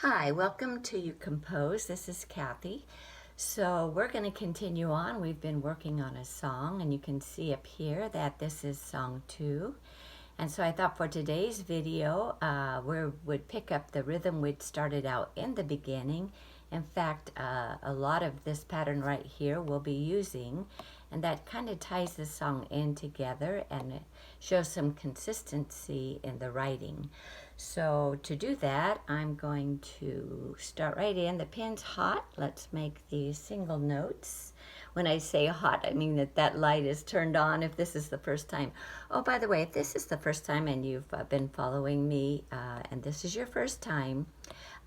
Hi, welcome to ucompose. This is Kathy. So we're going to continue on. We've been working on a song, and you can see up here that this is song 2. And so I thought for today's video, we would pick up the rhythm we'd started out in the beginning. In fact, a lot of this pattern right here we'll be using, and that kind of ties the song in together and it shows some consistency in the writing. So to do that, I'm going to start right in. The pen's hot. Let's make these single notes. When I say hot, I mean that light is turned on if this is the first time. Oh, by the way, if this is the first time and you've been following me and this is your first time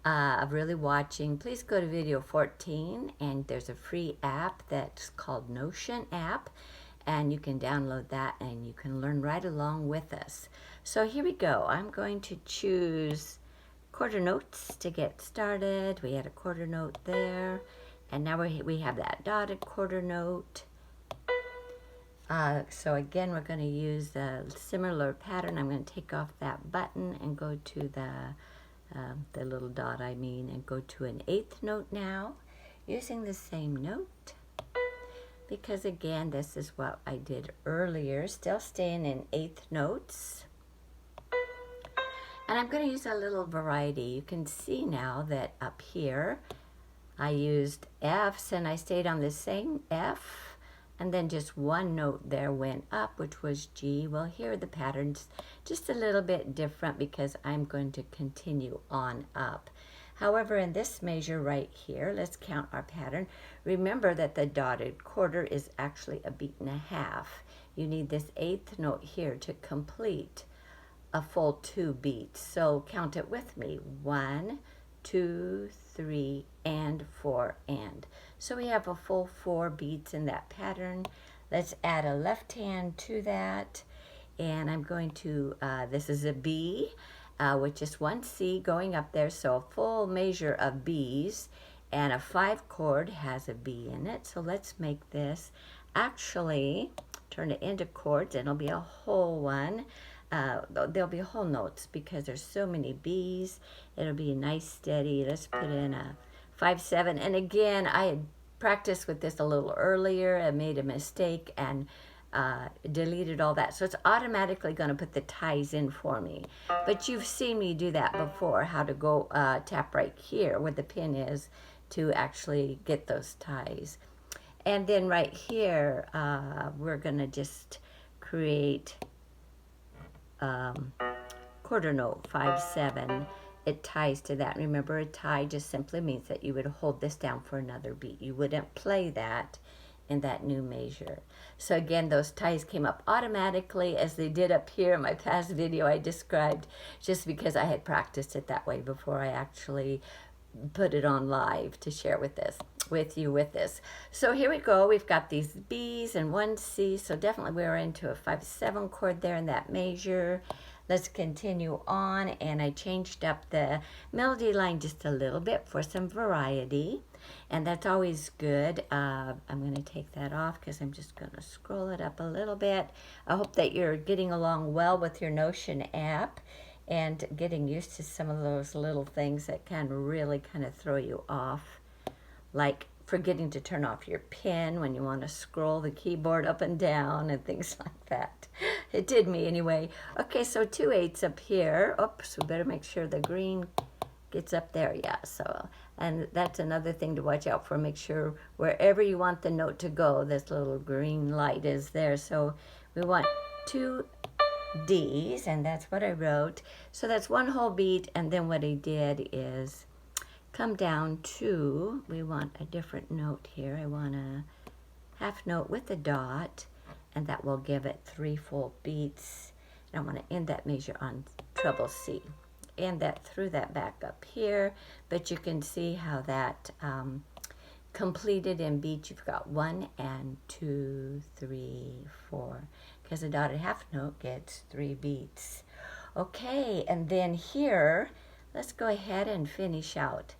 of really watching, please go to video 14 and there's a free app that's called Notion app, and you can download that and you can learn right along with us. So here we go. I'm going to choose quarter notes to get started. We had a quarter note there, and now we have that dotted quarter note. So again, we're going to use a similar pattern. I'm going to take off that button and go to the little dot, and go to an 8th note now, using the same note. Because again, this is what I did earlier, still staying in 8th notes. And I'm going to use a little variety. You can see now that up here, I used Fs and I stayed on the same F, and then just one note there went up, which was G. Well, here the pattern's just a little bit different because I'm going to continue on up. However, in this measure right here, let's count our pattern. Remember that the dotted quarter is actually 1.5 beats. You need this 8th note here to complete a full 2 beats. So count it with me. 1, 2, 3, and 4, and. So we have a full 4 beats in that pattern. Let's add a left hand to that. And I'm going to, this is a B, with just one C going up there. So a full measure of Bs, and a 5 chord has a B in it. So let's make this actually turn it into chords, and it'll be a whole one. There'll be whole notes because there's so many B's. It'll be nice steady. Let's put in a 5/7. And again, I had practiced with this a little earlier. I made a mistake and deleted all that. So it's automatically going to put the ties in for me. But you've seen me do that before, how to go tap right here where the pin is to actually get those ties. And then right here, we're going to just create quarter note 5/7. It ties to that. Remember, a tie just simply means that you would hold this down for another beat. You wouldn't play that in that new measure. So again, those ties came up automatically as they did up here in my past video I described, just because I had practiced it that way before I actually put it on live to share with you with this. So here we go. We've got these B's and one C, so definitely we're into a 5/7 chord there in that measure. Let's continue on, and I changed up the melody line just a little bit for some variety, and that's always good. I'm going to take that off because I'm just going to scroll it up a little bit. I hope that you're getting along well with your Notion app and getting used to some of those little things that can really kind of throw you off, like forgetting to turn off your pen when you want to scroll the keyboard up and down and things like that. It did me anyway. Okay, so 2/8 up here. Oops, we better make sure the green gets up there. Yeah, so, and that's another thing to watch out for. Make sure wherever you want the note to go, this little green light is there. So we want 2 D's, and that's what I wrote. So that's one whole beat, and then what I did is come down to, we want a different note here. I want a half note with a dot, and that will give it 3 full beats. And I want to end that measure on treble C. And that through that back up here, but you can see how that completed in beats. You've got 1 and 2, 3, 4, because a dotted half note gets 3 beats. Okay, and then here, let's go ahead and finish out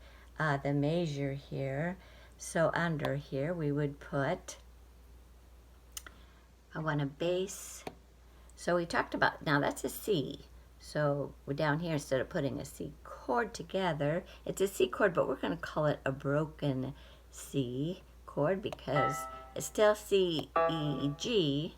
the measure here. So under here, we would put, I want a bass. So we talked about, now that's a C. So we're down here, instead of putting a C chord, chord together. It's a C chord, but we're going to call it a broken C chord because it's still C, E, G,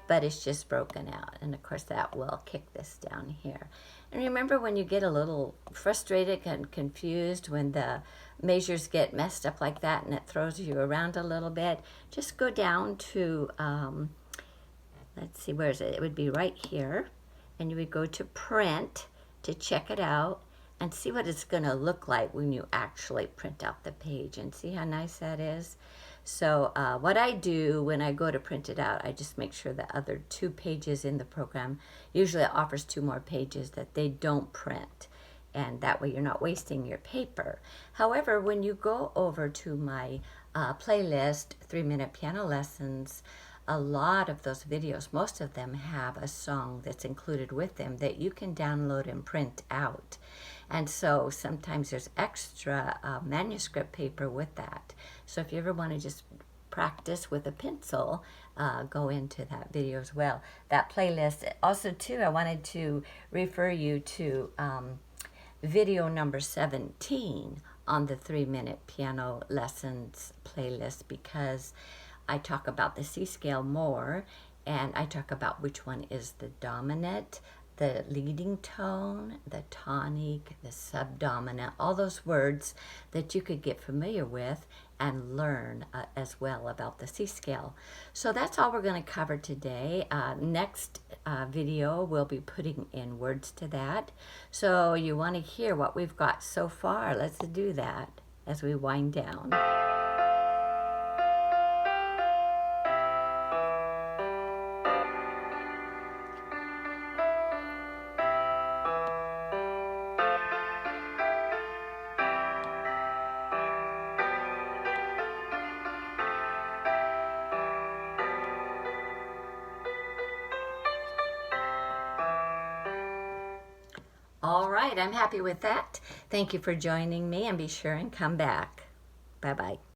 but it's just broken out. And of course that will kick this down here. And remember, when you get a little frustrated and confused, when the measures get messed up like that and it throws you around a little bit, just go down to, let's see, where is it? It would be right here. And you would go to print to check it out and see what it's going to look like when you actually print out the page, and see how nice that is. So what I do when I go to print it out, I just make sure the other 2 pages in the program, usually it offers 2 more pages, that they don't print, and that way you're not wasting your paper. However, when you go over to my playlist, 3-Minute Piano Lessons, a lot of those videos, most of them have a song that's included with them that you can download and print out. And so sometimes there's extra manuscript paper with that. So if you ever want to just practice with a pencil, go into that video as well. That playlist. Also too, I wanted to refer you to video number 17 on the 3-Minute Piano Lessons playlist, because I talk about the C scale more, and I talk about which one is the dominant, the leading tone, the tonic, the subdominant, all those words that you could get familiar with and learn as well about the C scale. So that's all we're going to cover today. Next video, we'll be putting in words to that. So you want to hear what we've got so far. Let's do that as we wind down. All right, I'm happy with that. Thank you for joining me, and be sure and come back. Bye-bye.